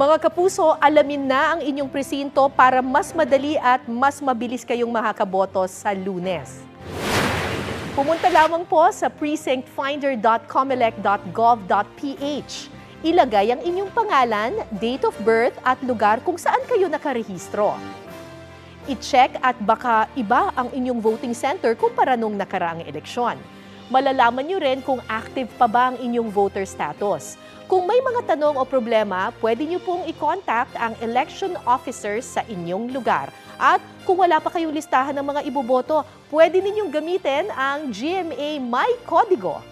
Mga kapuso, alamin na ang inyong presinto para mas madali at mas mabilis kayong makakaboto sa Lunes. Pumunta lamang po sa precinctfinder.comelec.gov.ph. Ilagay ang inyong pangalan, date of birth at lugar kung saan kayo nakarehistro. I-check at baka iba ang inyong voting center kumpara nung nakaraang eleksyon. Malalaman nyo rin kung active pa ba ang inyong voter status. Kung may mga tanong o problema, pwede nyo pong i-contact ang election officers sa inyong lugar. At kung wala pa kayong listahan ng mga iboboto, pwede ninyong gamitin ang GMA My Código.